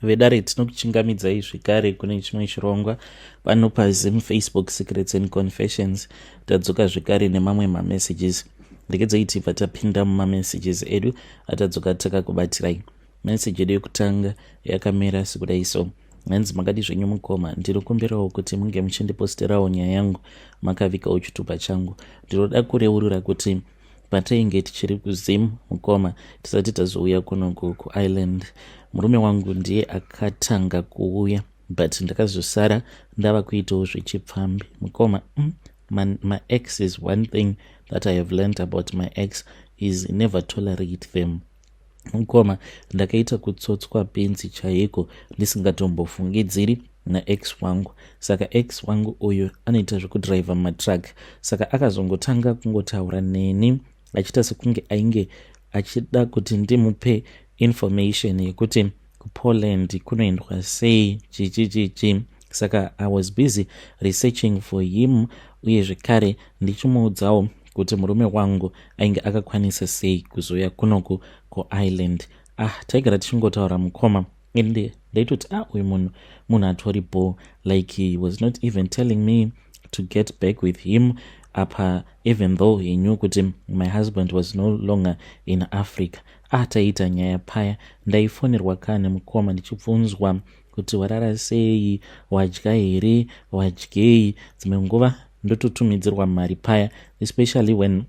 vedare tinokuchingamidzai zvekare kune chimwe chirongwa pano pazim Facebook Secrets and Confessions. Tadzoka zvekare nemamwe mamessages. Ndegedzai tibva tapinda mumamessages edu atadzoka takakubatirai. Message yedu yekutanga yakamera sekudai so: hanzi makadi zvenyu mukoma, ndinokumbirawo kuti munge muchindiposterawo nyaya yangu makavikawo chitupa changu. Ndinoda kureurura kuti patainge tichiri kuzimu mukoma tisati tazouya kunoku kuisland, murume wangu ndiye akatanga kuuya, but ndakazosara ndava kuitawo zvechipfambi mukoma. My ex is one thing that I have learned about my ex is never tolerate them mukoma. Ndakaita kutsotswa penzi chaiko ndisingatombofungidziri naex wangu. Saka ex wangu uyu anoita zvekudriva matrack, saka akazongotanga kungotaura neni achita sekunge ainge achida kuti ndimupe information yekuti kuPoland kunoendwa sei chichichichi. Saka I was busy researching for him, uye zvekare ndichimuudzawo kuti murume wangu ainge akakwanisa sei kuzoya kunoku kuisland. Taigara tichingotaura mukoma, ende ndaitoti uyu munhu atoripo, like he was not even telling me to get back with him apa, even though he knew kuti my husband was no longer in Africa. Taita nyaya paya, ndaifonerwa kane mukoma ndichibvunzwa kuti warara sei, wadya here, wadyei. Dzimwe nguva ndototumidzirwa mari paya, especially when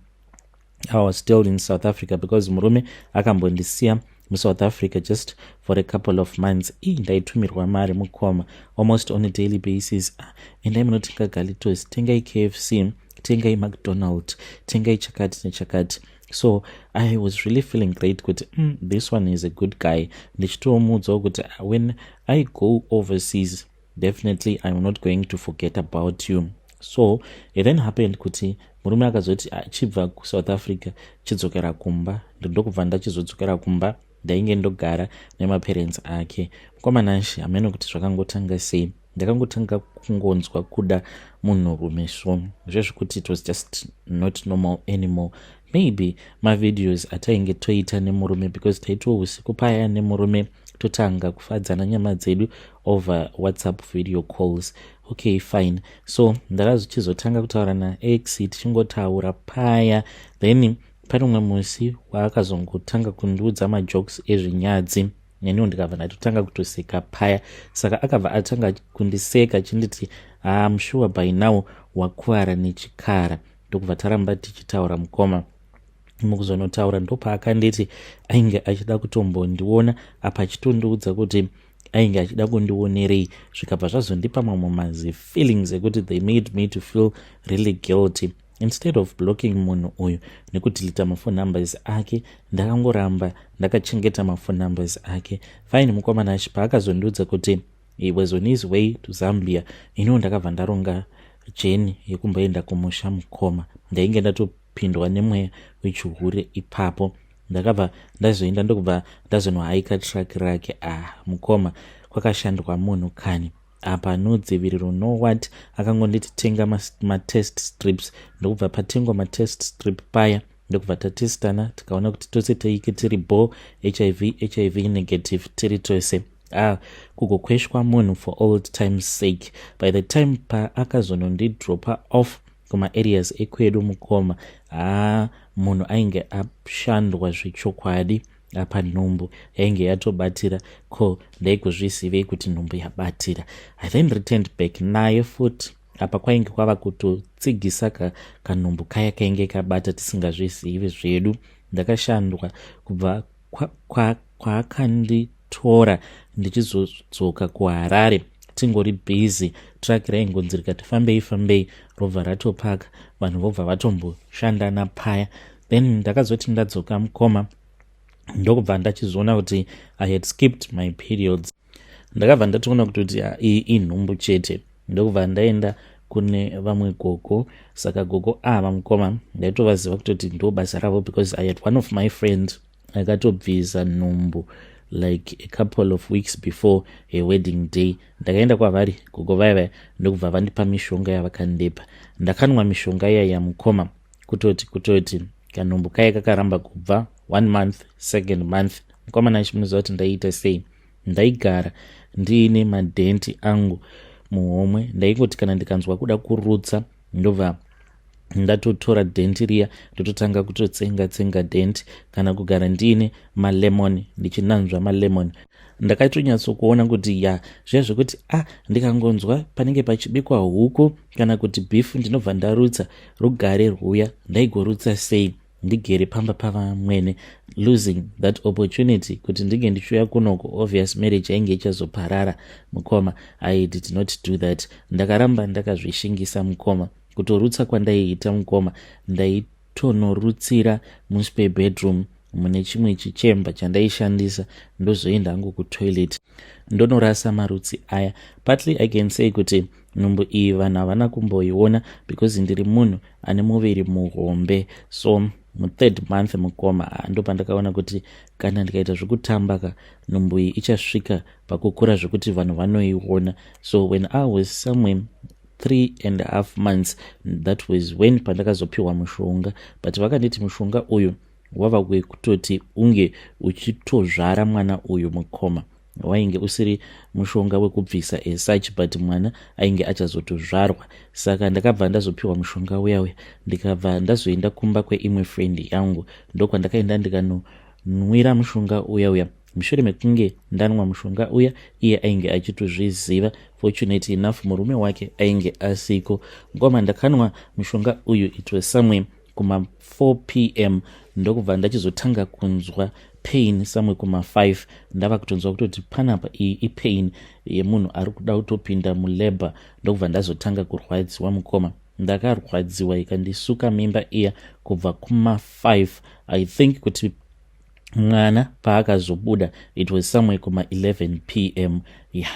I was still in South Africa, because murume akambondisiya muSouth Africa just for a couple of months. Ndaitumirwa mari mukoma almost on a daily basis. Endai munotenga galitos, tengai KFC, tengai McDonald's, tengai chakati nechakati. So I was really feeling great kuti this one is a good guy. Ndichitomuudzawo kuti when I go overseas, definitely I'm not going to forget about you. So it then happened kuti murume akazoti achibva kuSouth Africa chidzokera kumba, ndokubva ndachizodzokera kumba, ndainge ndogara nemaparents ake. Mukomanashi ameno kuti zvakangotanga sei, ndakangotanga kungonzwa kuda munhurume so zvezvekuti it was just not normal anymore. Maybe mavideos atainge toita nemurume, because taitowo usiku paya nemurume totanga kufadzana nyama dzedu over WhatsApp video calls. Okay, fine. So ndakazochizotanga kutaura naex tichingotaura paya, then pane umwe musi waakazongotanga kundiudza majokes ezvinyadzi, neniwo ndikabva ndatotanga kutoseka paya. Saka akabva atanga kundiseka chinditi I'm sure by now wakuwara nechikara. Ndokubva taramba tichitaura mukoma. Mukuzonotaura ndopaakanditi ainge achida kutombondiona apa, achitondiudza kuti ainge achida kundionerei. Zvikabva zvazondipa mamwe mazi feelings ekuti they made me to feel really guilty. Instead of blocking munhu uyu nekudeleta mafone numbers ake, ndakangoramba ndakachengeta mafone numbers ake. Fine, mukomanashi paakazondiudza kuti he was on his way to Zambia, ndakabva ndaronga jeni yekumboenda kumusha mukoma. Ndainge ndatopindwa nemweya wechihure ipapo. Ndakabva ndazoenda ndokubva ndazonohaika track rake. Mukoma kwakashandwa munhu kani apa, nodziviriro no what. Akangonditi tenga matest strips, ndokubva patengwa matest strip paya ndokubva tatestana tikaona kuti tose teike tiri bo HIV negative tiri tose. Kugokweshwa munhu for old time's sake. By the time paakazonondidropa off kuma areas ekwedu mukoma, munhu ainge ashandwa zvechokwadi apa. Nhumbu yainge yatobatira, ko ndaigozvisivei kuti nhumbu yabatira. I then returned back naye futi apa kwainge kwava kutotsigisa kanhumbu kaya kainge kabata tisingazvizivi zvedu. Ndakashandwa kubva kwaakanditora ndichizodzoka kuHarare tingori busy. Track raingonzi rikati fambei, robva ratopaka, vanhu vobva vatomboshandana paya. Then ndakazoti ndadzoka mukoma, ndokubva ndachizoona kuti I had skipped my periods. Ndakabva ndatoona kuti iyi inhumbu chete. Ndokubva ndaenda kune vamwe gogo. Saka gogo mukoma ndaitovaziva kutoti ndo basa ravo, because I had one of my friends akatobvisa nhumbu like a couple of weeks before a wedding day. Ndakaenda kwavari gogo vaya ndokubva vandipa mishonga yavakandipa. Ndakanwa mishonga ya mukoma, kutoti kanhumbu kaya kakaramba kubva 1 month, 2nd month. Mukoma nachimunoziva kuti ndaita sei. ndaigara ndiine madhenti angu muhomwe. Ndaingoti kana ndikanzwa kuda kurutsa ndobva ndatotora dhenti riya ndototanga kutotsenga dhenti, kana kugara ndiine malemon ndichinanzva malemon. Ndakatonyatsokuona kuti zviya zvekuti ndikangonzwa panenge pachibikwa huku kana kuti bhifu ndinobva ndarutsa rugare rwuya ndaigorutsa sei ndigere pamba pavamwene, losing that opportunity kuti ndinge ndichiuya kunoko. Obvious marriage ainge ichazoparara mukoma. I did not do that. Ndakaramba ndakazvishingisa mukoma. Kutorutsa kwandaiita mukoma, ndaitonorutsira muspare bedroom mune chimwe chichemba chandaishandisa, ndozoenda hangu kutoilet ndonorasa marutsi aya. Partly I can say kuti nhumbu iyi vanhu havana kumboiona because ndiri munhu ane muviri muhombe. So mu3rd month mukoma ndopandakaona kuti kana ndikaita zvekutambaka nhumbu iyi ichasvika pakukura zvekuti vanhu vanoiona. So when I was somewhere 3.5 months, that was when pandakazopiwa mushonga. But vakanditi mushonga uyu wava kutoti unge uchitozvara mwana uyu mukoma. Wainge usiri mushonga wekubvisa as such, but mwana ainge achazotozvarwa. Saka ndakabva ndazopiwa mushonga uya ndikabva ndazoenda kumba kweimwe friend yangu, ndokwandakaenda ndikanonwira mushonga uya. Mushure mekunge ndanwa mushonga uya, iye ainge achitozviziva. Fortunate enough murume wake ainge asiko. Ngoma ndakanwa mushonga uyu, it was somewhere kuma 4 p.m. ndokubva ndachizotanga kunzwa pain somewhere kuma 5. Ndava kutonzwa kutoti panapa iyi ipain yemunhu ari kuda kutopinda mulabor. Ndokubva ndazotanga kurwadziwa mukoma. Ndakarwadziwa ikandisuka mimba iya kubva kuma 5. I think kuti mwana paakazobuda it was somewhere kuma 11 p.m.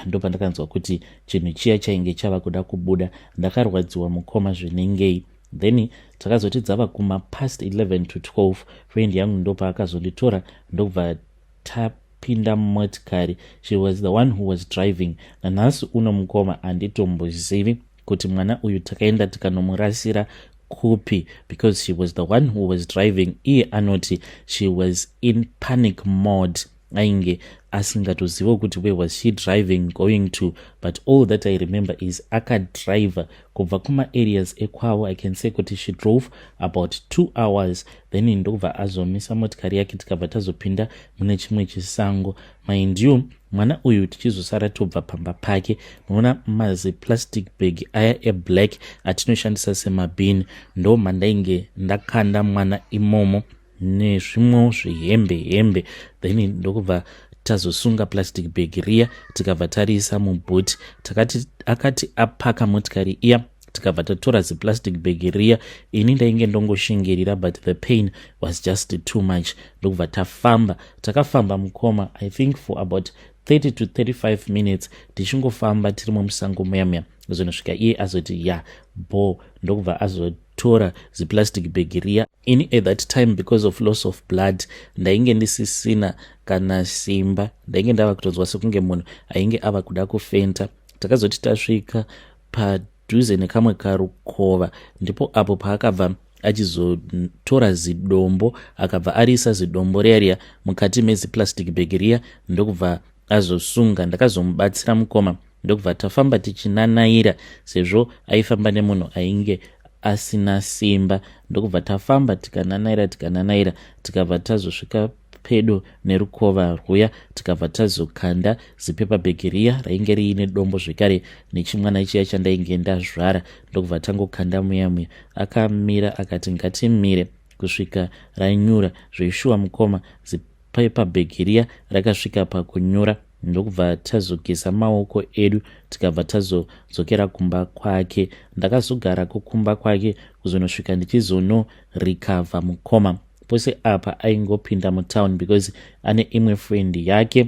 Ndopa ndakanzwa kuti chinhu chiya chainge chava kuda kubuda. Ndakarwadziwa mukoma zvinengei. Then takazoti dzava kuma past 11 to 12, friend yangu ndopa akazonditora ndobva tapinda motikari. She was the one who was driving. Nanhasi uno mukoma handitombozivi kuti mwana uyu takaenda tikanomurasira kupi, because she was the one who was driving. Iye anoti she was in panic mode, ainge asingatoziva kuti where was she driving going to. But all that I remember is akadriver kubva kuma areas ekwavo. I can say kuti she drove about 2 hours, then ndobva azomisa motikari yake tikabva tazopinda mune chimwe chisango. Mind you, mwana uyu tichizosara tobva pamba pake. Muona mazi plastic bag aya eblack atinoshandisa semabhini, ndo mandainge ndakanda mwana imomo nezvimwe zvihembe. Then ndokubva tazosunga plastic bag riya tikabva tarisa mubhuti. Akati apaka motikari iya tikabva tatora plastic bag riya. Ini ndainge ndongoshingirira, but the pain was just too much. Ndokubva takafamba mukoma, I think for about 30 to 35 minutes tichingofamba tiri musango muya zonosvika iye azoti ndokubva azotora plastic bag riya. Ini at that time, because of loss of blood, ndainge ndisisina kana simba. Ndainge ndava kutonzwa sekunge munhu ainge ava kuda kufenta. Takazoti tasvika padhuze nekamwe karukova, ndipo apo paakabva achizotora zidombo, akabva arisa zidombo riya mukati plastic bag riya, ndokubva azosunga. Ndakazomubatsira mukoma, ndokubva tafamba tichinanaira sezvo aifamba nemunhu ainge asina simba. Ndokubva tafamba tikananaira tikabva tazosvika pedo nerukova rwuya, tikabva tazokanda zipepa bhegi riya rainge riine dombo zvekare nechimwana chiya chandainge ndazvara. Ndokubva tangokanda muya. Akamira akati ngatimire kusvika ranyura. Zveishuwa mukoma, zipepa bhegi riya rakasvika pakunyura. Ndokubva tazogeza maoko edu tikabva tazodzokera kumba kwake. Ndakazogara kumba kwake kuzonosvika ndichizonorikavha mukoma. Pose apa aingopinda mutown because ane imwe friend yake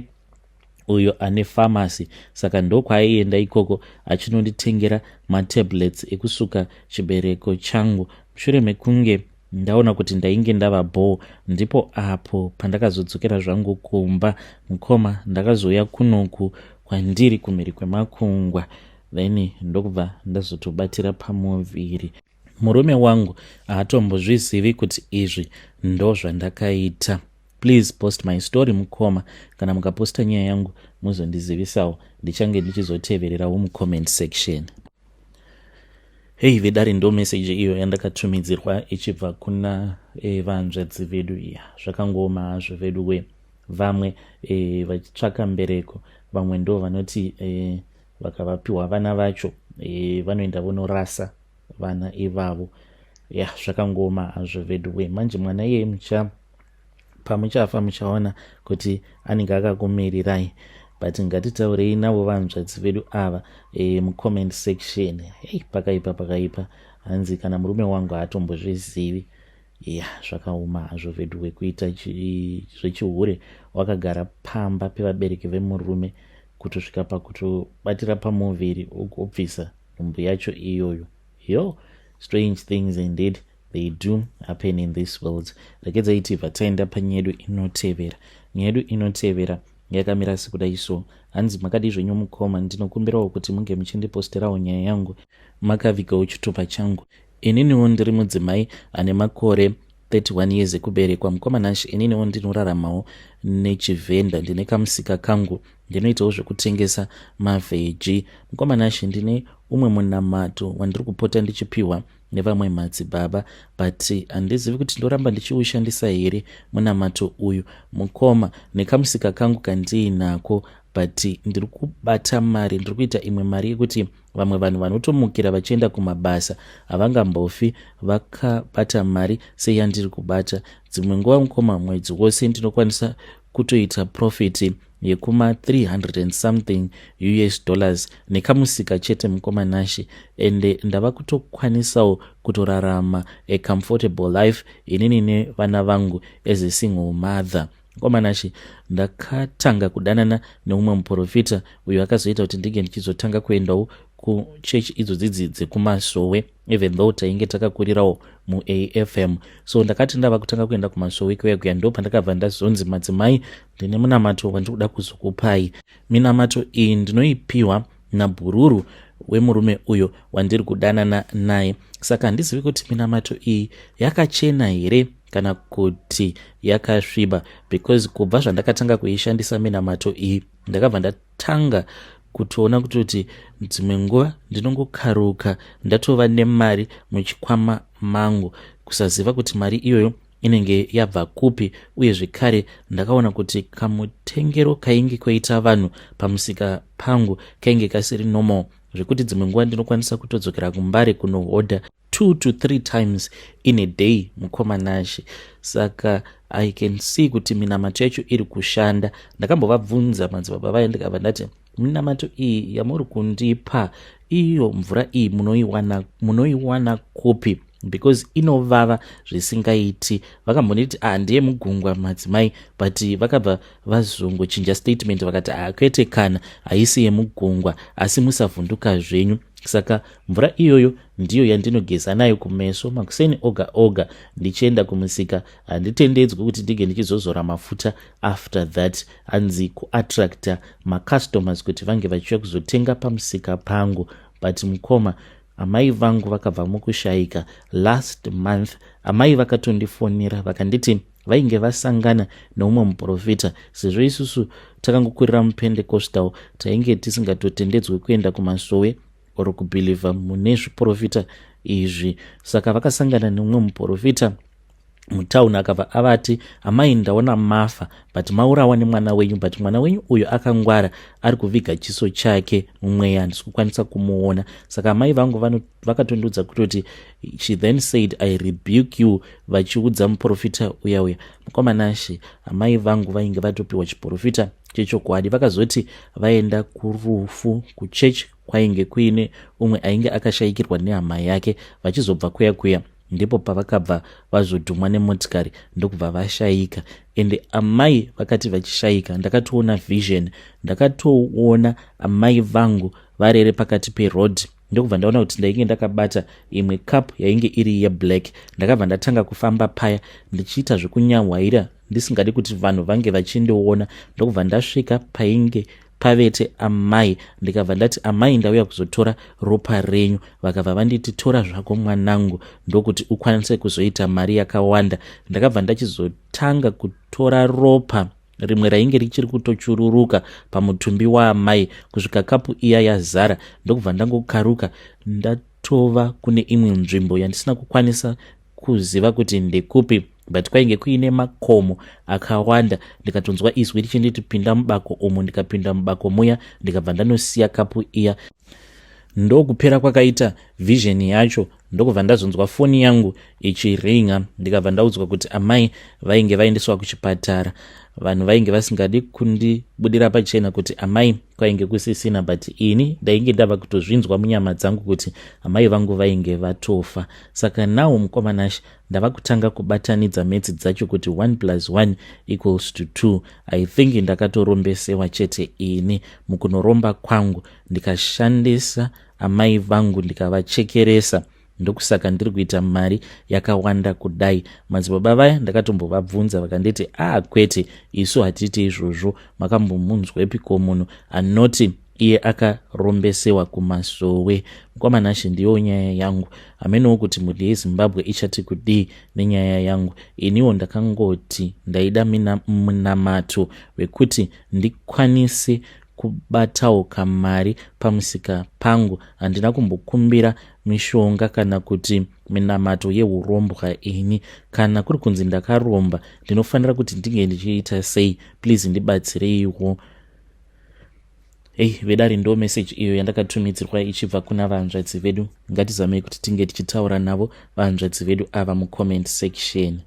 uyo ane pharmacy. Saka ndokwaienda ikoko achinonditengera matablets ekusuka chibereko changu. Mushure mekunge ndaona kuti ndainge ndava bore, ndipo apo pandakazodzokera zvangu kumba mukoma. Ndakazoya kunoku kwandiri kumhiri kwemakungwa, then ndokubva ndazotobatira pamuviri. Murume wangu haatombozvizivi kuti izvi ndo zvandakaita. please post my story mukoma. Kana mukaposta nyaya yangu muzondizivisawo, ndichange ndichizotevererawo mucomment section. Hey, vedari ndo message iyo yandakatumidzirwa ichibva kuna vanzvadzi vedu. Zvakangoma hazvo vedu we, vamwe vachitsvaka mbereko, vamwe ndo vanoti vakavapiwa vana vacho vanoenda vonorasa vana ivavo. Zvakangoma hazvo vedu we. Manje mwana iye pamuchafa muchaona kuti anenge akakumirirai, but ngatitaurei navo vanzvadzi vedu ava mucomment section. Pakaipa hanzi kana murume wangu hatombozvizivi. Zvakaoma hazvo vedu wekuita zvechihure wakagara pamba pevabereki vemurume kutosvika pakutobatira pamuviri obvisa nhumbu yacho iyoyo. Strange things indeed they do happen in this world. Rekedzaiti vataenda panyaya yedu inotevera. Nyaya yedu inotevera yakamira sekudai so. Hanzi makadi zvenyu mukoma, ndinokumbirawo kuti munge muchindiposterawo nyaya yangu makavigawo chitupa changu. Ininiwo ndiri mudzimai ane makore 31 years ekuberekwa. Mukoma nashi ininiwo ndinoraramawo nechivhenda, ndine kamusika kangu, ndinoitawo zvekutengesa mavheji. Mukoma nashi ndine umwe munamato wandiri kupota ndichipiwa nevamwe madzibaba, but handizivi kuti ndoramba ndichiushandisa here munamato uyu. Mukoma, nekamusika kangu kandiinako, but ndiri kubata mari, ndiri kuita imwe mari yekuti vamwe vanhu vanotomukira vachienda kumabasa havangambofi vakabata mari seyandiri kubata. Dzimwe nguva mukoma, mwedzi wose ndinokwanisa kutoita profit yekuma 300 and something US dollars nekamusika chete mukoma nashi, ende ndava kutokwanisawo kutorarama a comfortable life inini nevana vangu as a single mother. Mukoma nashi, ndakatanga kudanana neumwe muprofita uyo akazoita kuti ndige ndichizotanga kuendawo kuchechi idzo dzidzi dzekumasowe, even though tainge takakurirawo muAFM. So ndakati ndava kutanga kuenda kumasowe kuya ndo pandakabva ndazonzi madzimai, ndine munamato wandiri kuda kuzokupai. Minamato iyi ndinoipiwa nabhururu wemurume uyo wandiri kudanana naye. Saka handizivi kuti minamato iyi yakachena here kana kuti yakasviba, because kubva zvandakatanga kuishandisa minamato iyi ndakabva ndatanga kutoona kuti dzimwe nguva ndinongokaruka ndatova nemari muchikwama mangu kusaziva kuti mari iyoyo inenge yabva kupi. Uye zvekare ndakaona kuti kamutengero kainge koita vanhu pamusika pangu kainge kasiri normal, zvekuti dzimwe nguva ndinokwanisa kutodzokera kumbare kunohodha 2 to 3 times in a day mukoma nashi. Saka I can see kuti minamato yacho iri kushanda. Ndakambovabvunza madzibaba vaye ndikabva ndati, minamato iyi yamuri kundipa iyo mvura iyi munoiwana kupi, because inovava zvisingaiti. Vakamboniti ndiye mugungwa madzimai, but vakabva vazongochinja statement vakati kwete kana haisi yemugungwa asi musavhunduka zvenyu. Saka mvura iyoyo ndiyo yandinogeza nayo kumeso makuseni oga ndichienda kumusika. Handitendedzwi kuti ndige ndichizozora mafuta after that, hanzi kuattracta macustomers kuti vange vachiuya kuzotenga pamusika pangu. But mukoma, amai vangu vakabva mukushaika last month. Amai vakatondifonera vakanditi vainge vasangana neumwe muprofita, sezvo isusu takangokurira mupendecostal tainge tisingatotendedzwe kuenda kumasowe or kubhilivha mune zviprofita izvi. Saka vakasangana neumwe muprofita mutauni akabva avati, amai ndaona mafa, but maurawa nemwana wenyu, but mwana wenyu uyo akangwara ari kuviga chiso chake mumweya, handisi kukwanisa kumuona. Saka amai vangu vakatondudza kutoti, she then said I rebuke you, vachiudza muprofita uya. Mukoma nashi, amai vangu vainge vatopiwa chiprofita chechokwadi. Vakazoti vaenda kurufu kuchechi kwainge kuine umwe ainge akashayikirwa nehama yake, vachizobva kuya ndipo pavakabva vazodhumwa nemotikari ndokubva vashayika. Ende amai vakati vachishayika, ndakatoona vision, ndakatoona amai vangu varere pakati peroad. Ndokubva ndaona kuti ndainge ndakabata imwe cup yainge iri yeblack. Ndakabva ndatanga kufamba paya ndichiita zvekunyahwaira ndisingadi kuti vanhu vange vachindoona. Ndokubva ndasvika painge pavete amai. Ndikabva ndati amai ndauya kuzotora ropa renyu, vakabva vanditi tora zvako mwanangu ndokuti ukwanise kuzoita mari yakawanda. Ndakabva ndachizotanga kutora ropa rimwe rainge richiri kutochururuka pamutumbi waamai kusvika kapu iya yazara, ndokubva ndangokaruka ndatova kune imwe nzvimbo yandisina kukwanisa kuziva kuti ndekupi, but kwainge kuine makomo akawanda. Ndikatonzwa izwi richinditi pinda mubako umu, ndikapinda mubako muya, ndikabva ndanosiya kapu iya. Ndokupera kwakaita vision yacho, ndokubva ndazonzwa foni yangu ichiringa. Ndikabva ndaudzwa kuti amai vainge vaendeswa kuchipatara. Vanhu vainge vasingadi kundibudira pachena kuti amai kwainge kusisina, but ini ndainge ndava kutozvinzwa munyama dzangu kuti amai vangu vainge vatofa. Saka nawo mukomanashi ndava kutanga kubatanidza metsi dzacho kuti 1 + 1 = 2. I think ndakatorombesewa chete ini. Mukunoromba kwangu ndikashandisa amai vangu ndikavachekeresa, ndokusaka ndiri kuita mari yakawanda kudai. Madzibaba vaya ndakatombovabvunza vakanditi kwete, isu hatiti izvozvo. Makambomunzwepiko munhu anoti iye akarombesewa kumasowe? Mukomanashi ndiyo nyaya yangu. Hamenewo kuti mhuri yeZimbabwe ichati kudii nenyaya yangu. Iniwo ndakangoti ndaida munamato wekuti ndikwanise kubatawo kamari pamusika pangu. Handina kumbokumbira mishonga kana kuti minamato yeurombwa ini. Kana kuri kunzi ndakaromba, ndinofanira kuti ndinge ndichiita sei? Please ndibatsireiwo. Vedari ndo message iyo yandakatumidzirwa ichibva kuna vahanzvadzi vedu. Ngatizamei kuti tinge tichitaura navo vahanzvadzi vedu ava mucomment section.